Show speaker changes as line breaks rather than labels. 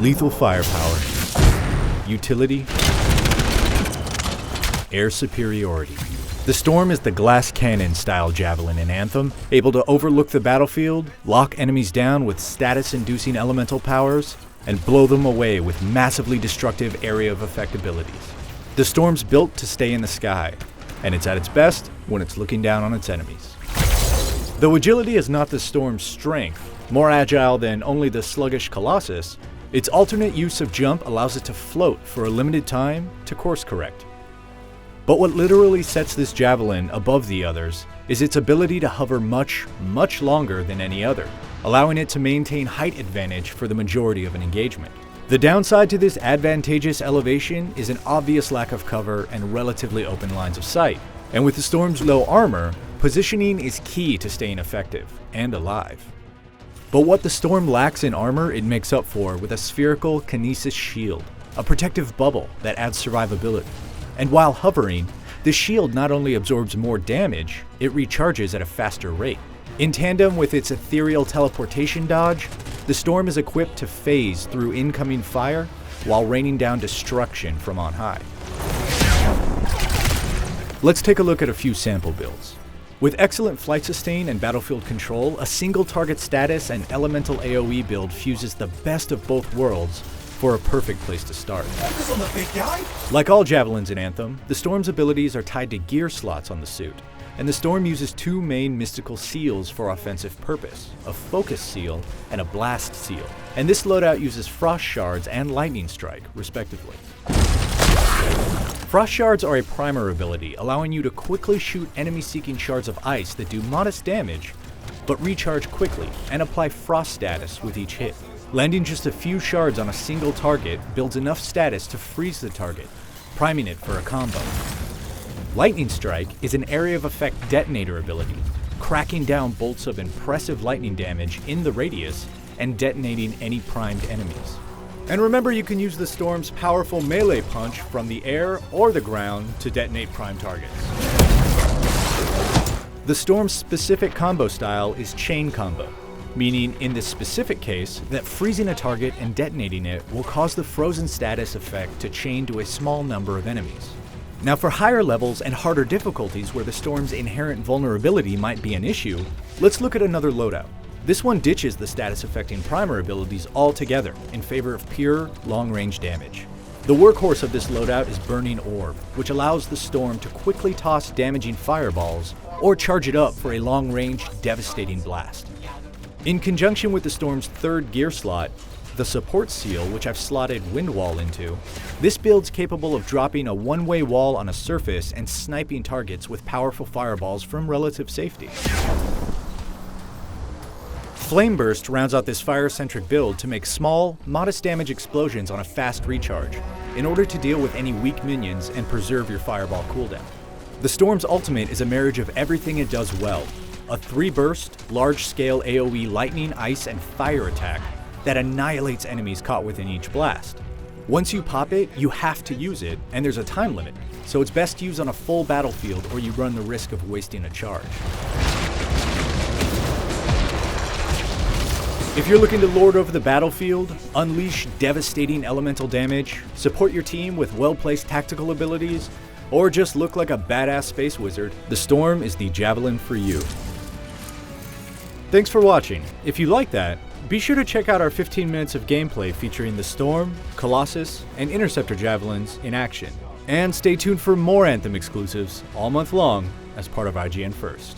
Lethal firepower, utility, air superiority. The Storm is the glass cannon style javelin in Anthem, able to overlook the battlefield, lock enemies down with status-inducing elemental powers, and blow them away with massively destructive area of effect abilities. The Storm's built to stay in the sky, and it's at its best when it's looking down on its enemies. Though agility is not the Storm's strength, more agile than only the sluggish Colossus, its alternate use of jump allows it to float for a limited time to course correct. But what literally sets this javelin above the others is its ability to hover much, much longer than any other, allowing it to maintain height advantage for the majority of an engagement. The downside to this advantageous elevation is an obvious lack of cover and relatively open lines of sight. And with the Storm's low armor, positioning is key to staying effective and alive. But what the Storm lacks in armor, it makes up for with a spherical kinesis shield, a protective bubble that adds survivability. And while hovering, the shield not only absorbs more damage, it recharges at a faster rate. In tandem with its ethereal teleportation dodge, the Storm is equipped to phase through incoming fire while raining down destruction from on high. Let's take a look at a few sample builds. With excellent flight sustain and battlefield control, a single target status and elemental AoE build fuses the best of both worlds for a perfect place to start. Like all javelins in Anthem, the Storm's abilities are tied to gear slots on the suit, and the Storm uses two main mystical seals for offensive purpose, a focus seal and a blast seal, and this loadout uses frost shards and lightning strike, respectively. Frost shards are a primer ability, allowing you to quickly shoot enemy-seeking shards of ice that do modest damage, but recharge quickly and apply frost status with each hit. Landing just a few shards on a single target builds enough status to freeze the target, priming it for a combo. Lightning Strike is an area of effect detonator ability, cracking down bolts of impressive lightning damage in the radius and detonating any primed enemies. And remember, you can use the Storm's powerful melee punch from the air or the ground to detonate prime targets. The Storm's specific combo style is chain combo, meaning in this specific case that freezing a target and detonating it will cause the frozen status effect to chain to a small number of enemies. Now for higher levels and harder difficulties where the Storm's inherent vulnerability might be an issue, let's look at another loadout. This one ditches the status affecting primer abilities altogether in favor of pure long-range damage. The workhorse of this loadout is Burning Orb, which allows the Storm to quickly toss damaging fireballs or charge it up for a long-range devastating blast. In conjunction with the Storm's third gear slot, the support seal, which I've slotted Wind Wall into, this build's capable of dropping a one-way wall on a surface and sniping targets with powerful fireballs from relative safety. Flame Burst rounds out this fire-centric build to make small, modest damage explosions on a fast recharge, in order to deal with any weak minions and preserve your fireball cooldown. The Storm's ultimate is a marriage of everything it does well, a 3-burst, large-scale AoE lightning, ice, and fire attack that annihilates enemies caught within each blast. Once you pop it, you have to use it, and there's a time limit, so it's best used on a full battlefield or you run the risk of wasting a charge. If you're looking to lord over the battlefield, unleash devastating elemental damage, support your team with well-placed tactical abilities, or just look like a badass space wizard, the Storm is the javelin for you. Thanks for watching. If you like that, be sure to check out our 15 minutes of gameplay featuring the Storm, Colossus, and Interceptor javelins in action. And stay tuned for more Anthem exclusives all month long as part of IGN First.